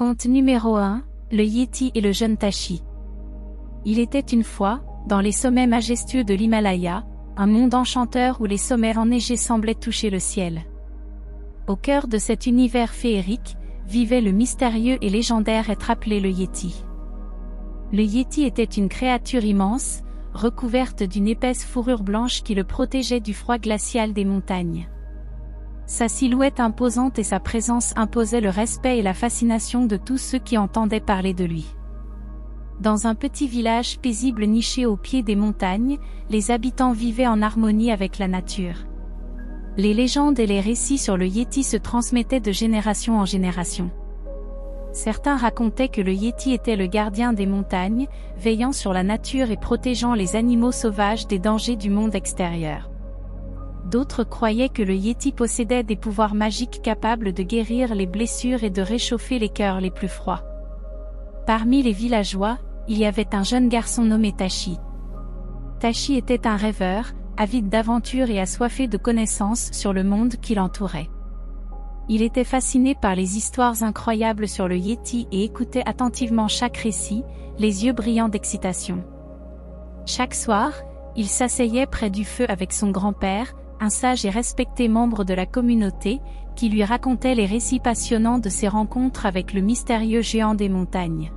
Conte numéro 1, le Yéti et le jeune Tashi. Il était une fois, dans les sommets majestueux de l'Himalaya, un monde enchanteur où les sommets enneigés semblaient toucher le ciel. Au cœur de cet univers féerique, vivait le mystérieux et légendaire être appelé le Yéti. Le Yéti était une créature immense, recouverte d'une épaisse fourrure blanche qui le protégeait du froid glacial des montagnes. Sa silhouette imposante et sa présence imposaient le respect et la fascination de tous ceux qui entendaient parler de lui. Dans un petit village paisible niché au pied des montagnes, les habitants vivaient en harmonie avec la nature. Les légendes et les récits sur le Yéti se transmettaient de génération en génération. Certains racontaient que le Yéti était le gardien des montagnes, veillant sur la nature et protégeant les animaux sauvages des dangers du monde extérieur. D'autres croyaient que le Yéti possédait des pouvoirs magiques capables de guérir les blessures et de réchauffer les cœurs les plus froids. Parmi les villageois, il y avait un jeune garçon nommé Tashi. Tashi était un rêveur, avide d'aventures et assoiffé de connaissances sur le monde qui l'entourait. Il était fasciné par les histoires incroyables sur le Yéti et écoutait attentivement chaque récit, les yeux brillants d'excitation. Chaque soir, il s'asseyait près du feu avec son grand-père, un sage et respecté membre de la communauté, qui lui racontait les récits passionnants de ses rencontres avec le mystérieux géant des montagnes.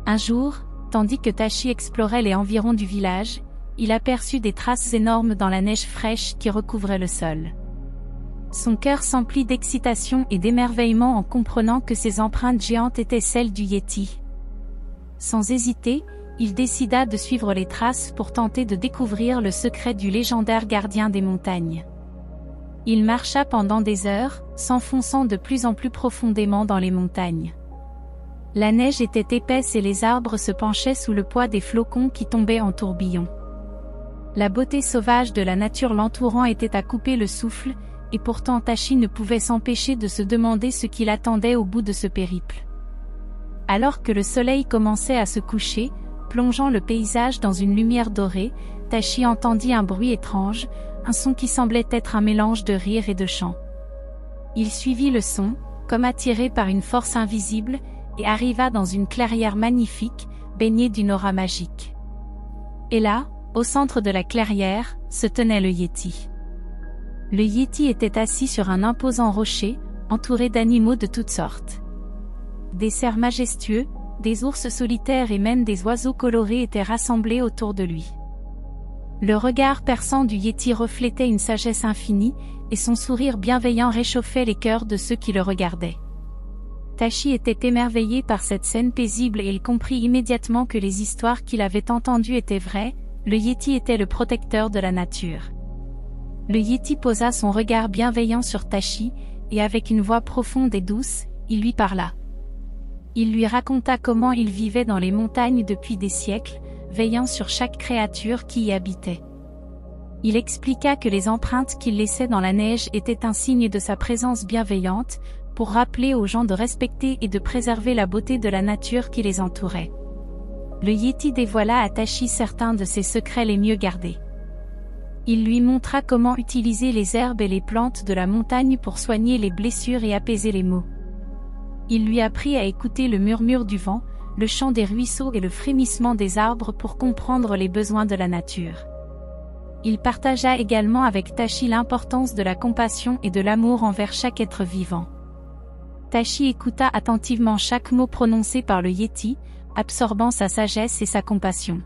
Un jour, tandis que Tashi explorait les environs du village, il aperçut des traces énormes dans la neige fraîche qui recouvrait le sol. Son cœur s'emplit d'excitation et d'émerveillement en comprenant que ces empreintes géantes étaient celles du Yéti. Sans hésiter, il décida de suivre les traces pour tenter de découvrir le secret du légendaire gardien des montagnes. Il marcha pendant des heures, s'enfonçant de plus en plus profondément dans les montagnes. La neige était épaisse et les arbres se penchaient sous le poids des flocons qui tombaient en tourbillons. La beauté sauvage de la nature l'entourant était à couper le souffle, et pourtant Tashi ne pouvait s'empêcher de se demander ce qu'il attendait au bout de ce périple. Alors que le soleil commençait à se coucher, plongeant le paysage dans une lumière dorée, Tashi entendit un bruit étrange, un son qui semblait être un mélange de rire et de chant. Il suivit le son, comme attiré par une force invisible, et arriva dans une clairière magnifique, baignée d'une aura magique. Et là, au centre de la clairière, se tenait le Yéti. Le Yéti était assis sur un imposant rocher, entouré d'animaux de toutes sortes. Des cerfs majestueux, des ours solitaires et même des oiseaux colorés étaient rassemblés autour de lui. Le regard perçant du Yéti reflétait une sagesse infinie, et son sourire bienveillant réchauffait les cœurs de ceux qui le regardaient. Tashi était émerveillé par cette scène paisible et il comprit immédiatement que les histoires qu'il avait entendues étaient vraies, le Yéti était le protecteur de la nature. Le Yéti posa son regard bienveillant sur Tashi, et avec une voix profonde et douce, il lui parla. Il lui raconta comment il vivait dans les montagnes depuis des siècles, veillant sur chaque créature qui y habitait. Il expliqua que les empreintes qu'il laissait dans la neige étaient un signe de sa présence bienveillante, pour rappeler aux gens de respecter et de préserver la beauté de la nature qui les entourait. Le Yéti dévoila à Tashi certains de ses secrets les mieux gardés. Il lui montra comment utiliser les herbes et les plantes de la montagne pour soigner les blessures et apaiser les maux. Il lui apprit à écouter le murmure du vent, le chant des ruisseaux et le frémissement des arbres pour comprendre les besoins de la nature. Il partagea également avec Tashi l'importance de la compassion et de l'amour envers chaque être vivant. Tashi écouta attentivement chaque mot prononcé par le Yéti, absorbant sa sagesse et sa compassion.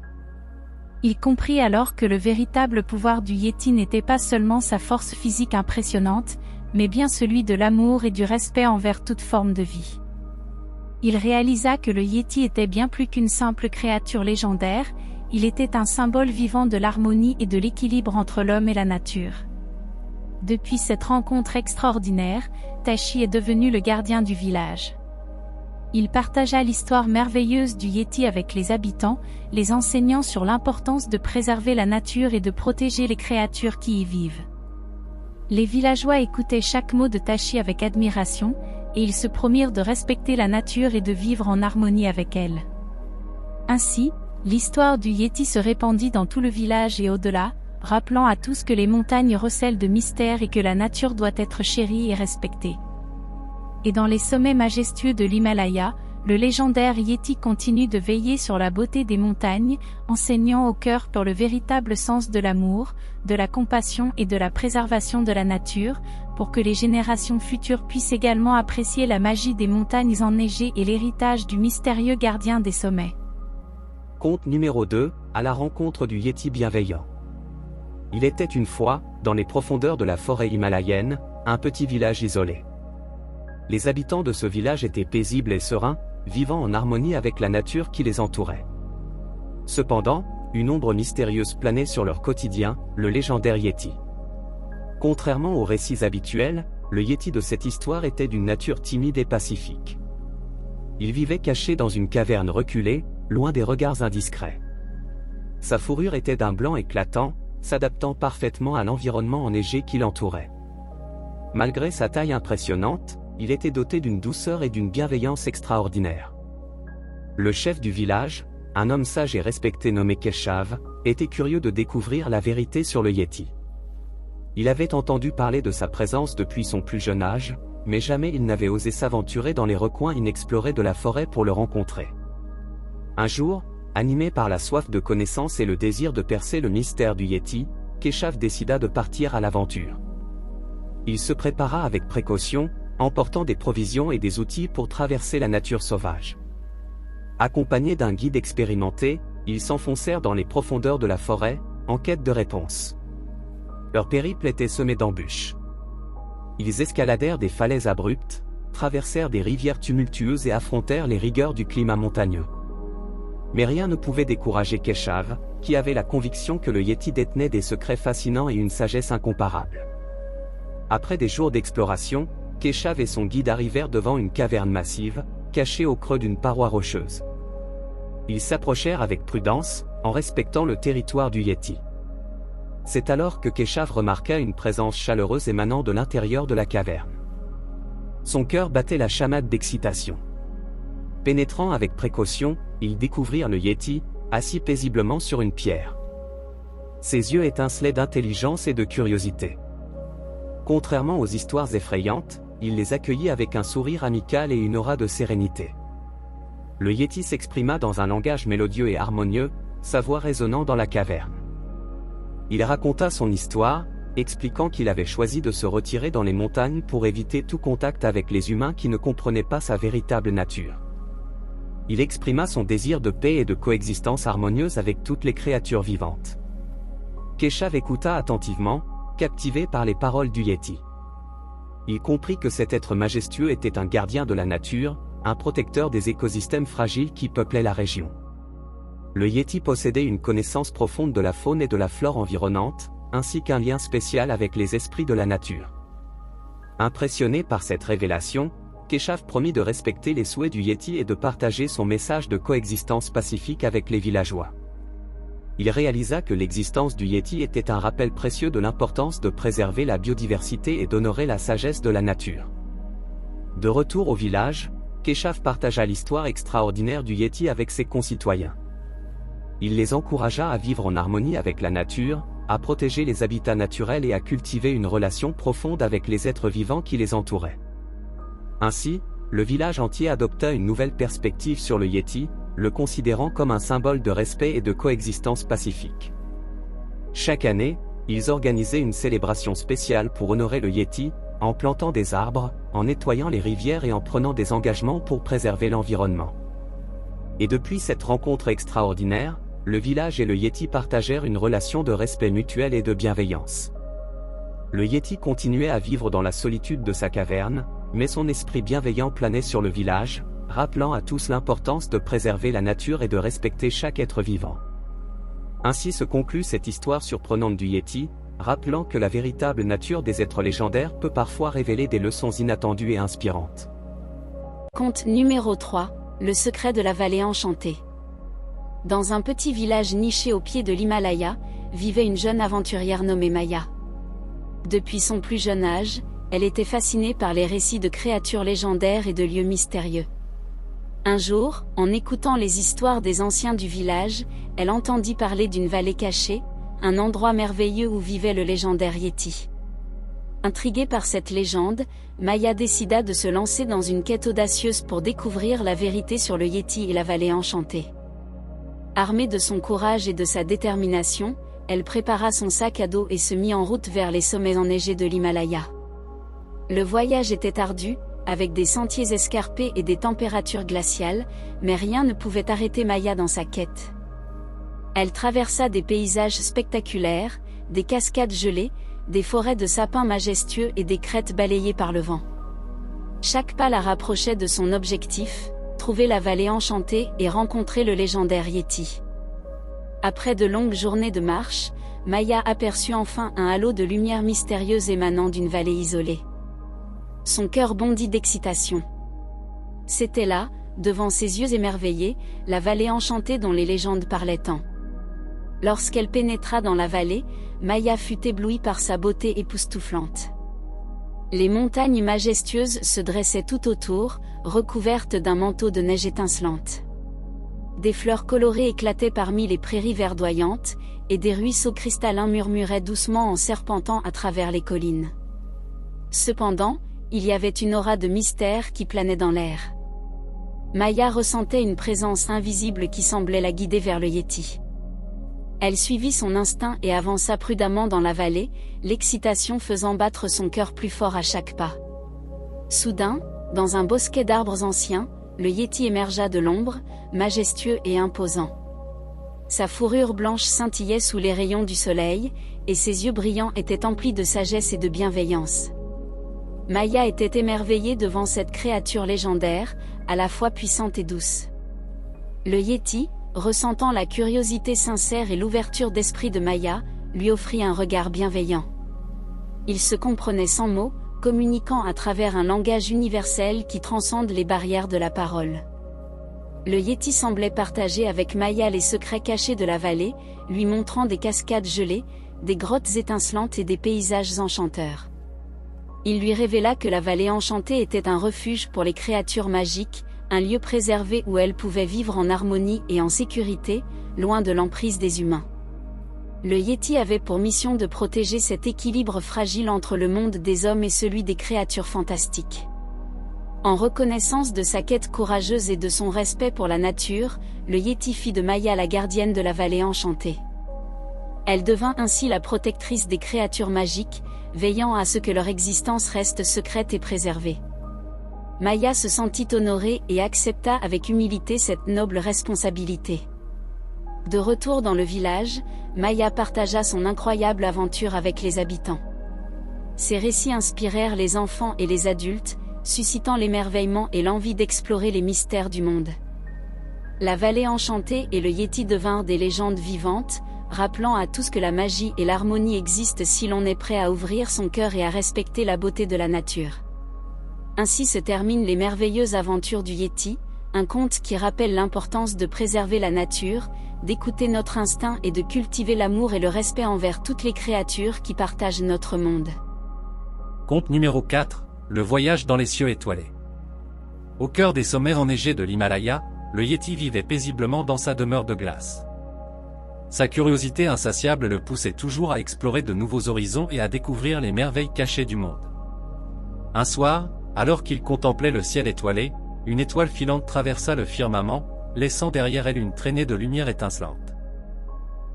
Il comprit alors que le véritable pouvoir du Yéti n'était pas seulement sa force physique impressionnante, mais bien celui de l'amour et du respect envers toute forme de vie. Il réalisa que le Yéti était bien plus qu'une simple créature légendaire, il était un symbole vivant de l'harmonie et de l'équilibre entre l'homme et la nature. Depuis cette rencontre extraordinaire, Tashi est devenu le gardien du village. Il partagea l'histoire merveilleuse du Yéti avec les habitants, les enseignant sur l'importance de préserver la nature et de protéger les créatures qui y vivent. Les villageois écoutaient chaque mot de Tashi avec admiration, et ils se promirent de respecter la nature et de vivre en harmonie avec elle. Ainsi, l'histoire du Yéti se répandit dans tout le village et au-delà, rappelant à tous que les montagnes recèlent de mystères et que la nature doit être chérie et respectée. Et dans les sommets majestueux de l'Himalaya, le légendaire Yéti continue de veiller sur la beauté des montagnes, enseignant au cœur pour le véritable sens de l'amour, de la compassion et de la préservation de la nature, pour que les générations futures puissent également apprécier la magie des montagnes enneigées et l'héritage du mystérieux gardien des sommets. Conte numéro 2, à la rencontre du Yéti bienveillant. Il était une fois, dans les profondeurs de la forêt himalayenne, un petit village isolé. Les habitants de ce village étaient paisibles et sereins, vivant en harmonie avec la nature qui les entourait. Cependant, une ombre mystérieuse planait sur leur quotidien, le légendaire Yéti. Contrairement aux récits habituels, le Yéti de cette histoire était d'une nature timide et pacifique. Il vivait caché dans une caverne reculée, loin des regards indiscrets. Sa fourrure était d'un blanc éclatant, s'adaptant parfaitement à l'environnement enneigé qui l'entourait. Malgré sa taille impressionnante, il était doté d'une douceur et d'une bienveillance extraordinaires. Le chef du village, un homme sage et respecté nommé Keshav, était curieux de découvrir la vérité sur le Yéti. Il avait entendu parler de sa présence depuis son plus jeune âge, mais jamais il n'avait osé s'aventurer dans les recoins inexplorés de la forêt pour le rencontrer. Un jour, animé par la soif de connaissance et le désir de percer le mystère du Yéti, Keshav décida de partir à l'aventure. Il se prépara avec précaution, emportant des provisions et des outils pour traverser la nature sauvage. Accompagnés d'un guide expérimenté, ils s'enfoncèrent dans les profondeurs de la forêt, en quête de réponses. Leur périple était semé d'embûches. Ils escaladèrent des falaises abruptes, traversèrent des rivières tumultueuses et affrontèrent les rigueurs du climat montagneux. Mais rien ne pouvait décourager Keshav, qui avait la conviction que le Yéti détenait des secrets fascinants et une sagesse incomparable. Après des jours d'exploration, Keshav et son guide arrivèrent devant une caverne massive, cachée au creux d'une paroi rocheuse. Ils s'approchèrent avec prudence, en respectant le territoire du Yéti. C'est alors que Keshav remarqua une présence chaleureuse émanant de l'intérieur de la caverne. Son cœur battait la chamade d'excitation. Pénétrant avec précaution, ils découvrirent le Yéti, assis paisiblement sur une pierre. Ses yeux étincelaient d'intelligence et de curiosité. Contrairement aux histoires effrayantes, il les accueillit avec un sourire amical et une aura de sérénité. Le Yéti s'exprima dans un langage mélodieux et harmonieux, sa voix résonnant dans la caverne. Il raconta son histoire, expliquant qu'il avait choisi de se retirer dans les montagnes pour éviter tout contact avec les humains qui ne comprenaient pas sa véritable nature. Il exprima son désir de paix et de coexistence harmonieuse avec toutes les créatures vivantes. Keshav écouta attentivement, captivé par les paroles du Yéti. Il comprit que cet être majestueux était un gardien de la nature, un protecteur des écosystèmes fragiles qui peuplaient la région. Le Yéti possédait une connaissance profonde de la faune et de la flore environnante, ainsi qu'un lien spécial avec les esprits de la nature. Impressionné par cette révélation, Keshav promit de respecter les souhaits du Yéti et de partager son message de coexistence pacifique avec les villageois. Il réalisa que l'existence du Yéti était un rappel précieux de l'importance de préserver la biodiversité et d'honorer la sagesse de la nature. De retour au village, Keshav partagea l'histoire extraordinaire du Yéti avec ses concitoyens. Il les encouragea à vivre en harmonie avec la nature, à protéger les habitats naturels et à cultiver une relation profonde avec les êtres vivants qui les entouraient. Ainsi, le village entier adopta une nouvelle perspective sur le Yéti, le considérant comme un symbole de respect et de coexistence pacifique. Chaque année, ils organisaient une célébration spéciale pour honorer le Yéti, en plantant des arbres, en nettoyant les rivières et en prenant des engagements pour préserver l'environnement. Et depuis cette rencontre extraordinaire, le village et le Yéti partagèrent une relation de respect mutuel et de bienveillance. Le Yéti continuait à vivre dans la solitude de sa caverne, mais son esprit bienveillant planait sur le village, rappelant à tous l'importance de préserver la nature et de respecter chaque être vivant. Ainsi se conclut cette histoire surprenante du Yéti, rappelant que la véritable nature des êtres légendaires peut parfois révéler des leçons inattendues et inspirantes. Conte numéro 3, le secret de la vallée enchantée. Dans un petit village niché au pied de l'Himalaya, vivait une jeune aventurière nommée Maya. Depuis son plus jeune âge, elle était fascinée par les récits de créatures légendaires et de lieux mystérieux. Un jour, en écoutant les histoires des anciens du village, elle entendit parler d'une vallée cachée, un endroit merveilleux où vivait le légendaire Yéti. Intriguée par cette légende, Maya décida de se lancer dans une quête audacieuse pour découvrir la vérité sur le Yéti et la vallée enchantée. Armée de son courage et de sa détermination, elle prépara son sac à dos et se mit en route vers les sommets enneigés de l'Himalaya. Le voyage était ardu, avec des sentiers escarpés et des températures glaciales, mais rien ne pouvait arrêter Maya dans sa quête. Elle traversa des paysages spectaculaires, des cascades gelées, des forêts de sapins majestueux et des crêtes balayées par le vent. Chaque pas la rapprochait de son objectif, trouver la vallée enchantée et rencontrer le légendaire Yéti. Après de longues journées de marche, Maya aperçut enfin un halo de lumière mystérieuse émanant d'une vallée isolée. Son cœur bondit d'excitation. C'était là, devant ses yeux émerveillés, la vallée enchantée dont les légendes parlaient tant. Lorsqu'elle pénétra dans la vallée, Maya fut éblouie par sa beauté époustouflante. Les montagnes majestueuses se dressaient tout autour, recouvertes d'un manteau de neige étincelante. Des fleurs colorées éclataient parmi les prairies verdoyantes, et des ruisseaux cristallins murmuraient doucement en serpentant à travers les collines. Cependant, il y avait une aura de mystère qui planait dans l'air. Maya ressentait une présence invisible qui semblait la guider vers le Yéti. Elle suivit son instinct et avança prudemment dans la vallée, l'excitation faisant battre son cœur plus fort à chaque pas. Soudain, dans un bosquet d'arbres anciens, le Yéti émergea de l'ombre, majestueux et imposant. Sa fourrure blanche scintillait sous les rayons du soleil, et ses yeux brillants étaient emplis de sagesse et de bienveillance. Maya était émerveillée devant cette créature légendaire, à la fois puissante et douce. Le Yéti, ressentant la curiosité sincère et l'ouverture d'esprit de Maya, lui offrit un regard bienveillant. Ils se comprenaient sans mots, communiquant à travers un langage universel qui transcende les barrières de la parole. Le Yéti semblait partager avec Maya les secrets cachés de la vallée, lui montrant des cascades gelées, des grottes étincelantes et des paysages enchanteurs. Il lui révéla que la vallée enchantée était un refuge pour les créatures magiques, un lieu préservé où elles pouvaient vivre en harmonie et en sécurité, loin de l'emprise des humains. Le Yéti avait pour mission de protéger cet équilibre fragile entre le monde des hommes et celui des créatures fantastiques. En reconnaissance de sa quête courageuse et de son respect pour la nature, le Yéti fit de Maya la gardienne de la vallée enchantée. Elle devint ainsi la protectrice des créatures magiques, veillant à ce que leur existence reste secrète et préservée. Maya se sentit honorée et accepta avec humilité cette noble responsabilité. De retour dans le village, Maya partagea son incroyable aventure avec les habitants. Ses récits inspirèrent les enfants et les adultes, suscitant l'émerveillement et l'envie d'explorer les mystères du monde. La vallée enchantée et le Yéti devinrent des légendes vivantes, rappelant à tous que la magie et l'harmonie existent si l'on est prêt à ouvrir son cœur et à respecter la beauté de la nature. Ainsi se terminent les merveilleuses aventures du Yéti, un conte qui rappelle l'importance de préserver la nature, d'écouter notre instinct et de cultiver l'amour et le respect envers toutes les créatures qui partagent notre monde. Conte numéro 4, le voyage dans les cieux étoilés. Au cœur des sommets enneigés de l'Himalaya, le Yéti vivait paisiblement dans sa demeure de glace. Sa curiosité insatiable le poussait toujours à explorer de nouveaux horizons et à découvrir les merveilles cachées du monde. Un soir, alors qu'il contemplait le ciel étoilé, une étoile filante traversa le firmament, laissant derrière elle une traînée de lumière étincelante.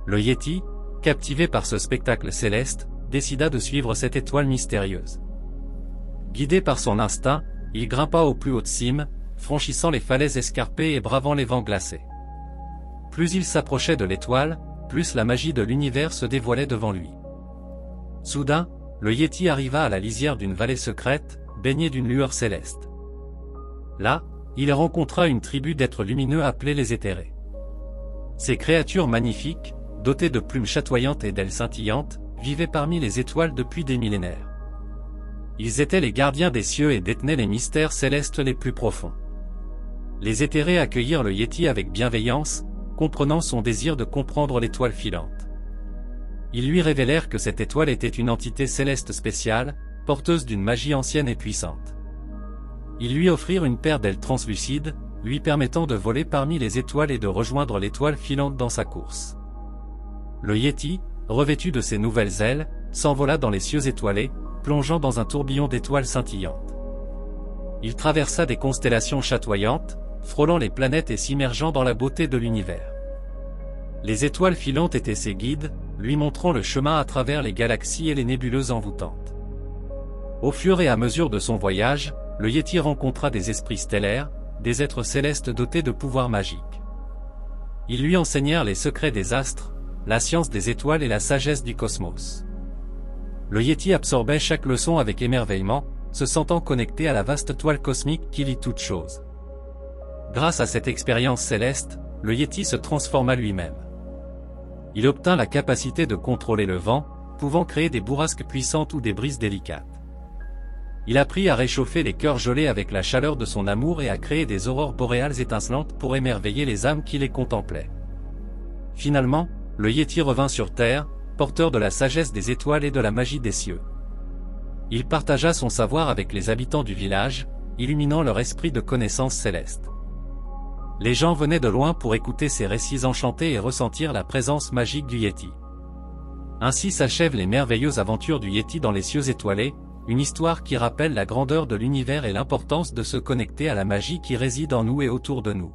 Le Yéti, captivé par ce spectacle céleste, décida de suivre cette étoile mystérieuse. Guidé par son instinct, il grimpa aux plus hautes cimes, franchissant les falaises escarpées et bravant les vents glacés. Plus il s'approchait de l'étoile, plus la magie de l'univers se dévoilait devant lui. Soudain, le Yéti arriva à la lisière d'une vallée secrète, baignée d'une lueur céleste. Là, il rencontra une tribu d'êtres lumineux appelés les éthérés. Ces créatures magnifiques, dotées de plumes chatoyantes et d'ailes scintillantes, vivaient parmi les étoiles depuis des millénaires. Ils étaient les gardiens des cieux et détenaient les mystères célestes les plus profonds. Les éthérés accueillirent le Yéti avec bienveillance, comprenant son désir de comprendre l'étoile filante. Ils lui révélèrent que cette étoile était une entité céleste spéciale, porteuse d'une magie ancienne et puissante. Ils lui offrirent une paire d'ailes translucides, lui permettant de voler parmi les étoiles et de rejoindre l'étoile filante dans sa course. Le Yéti, revêtu de ses nouvelles ailes, s'envola dans les cieux étoilés, plongeant dans un tourbillon d'étoiles scintillantes. Il traversa des constellations chatoyantes, frôlant les planètes et s'immergeant dans la beauté de l'univers. Les étoiles filantes étaient ses guides, lui montrant le chemin à travers les galaxies et les nébuleuses envoûtantes. Au fur et à mesure de son voyage, le Yéti rencontra des esprits stellaires, des êtres célestes dotés de pouvoirs magiques. Ils lui enseignèrent les secrets des astres, la science des étoiles et la sagesse du cosmos. Le Yéti absorbait chaque leçon avec émerveillement, se sentant connecté à la vaste toile cosmique qui lie toutes choses. Grâce à cette expérience céleste, le Yéti se transforma lui-même. Il obtint la capacité de contrôler le vent, pouvant créer des bourrasques puissantes ou des brises délicates. Il apprit à réchauffer les cœurs gelés avec la chaleur de son amour et à créer des aurores boréales étincelantes pour émerveiller les âmes qui les contemplaient. Finalement, le Yéti revint sur Terre, porteur de la sagesse des étoiles et de la magie des cieux. Il partagea son savoir avec les habitants du village, illuminant leur esprit de connaissance céleste. Les gens venaient de loin pour écouter ses récits enchantés et ressentir la présence magique du Yéti. Ainsi s'achèvent les merveilleuses aventures du Yéti dans les cieux étoilés, une histoire qui rappelle la grandeur de l'univers et l'importance de se connecter à la magie qui réside en nous et autour de nous.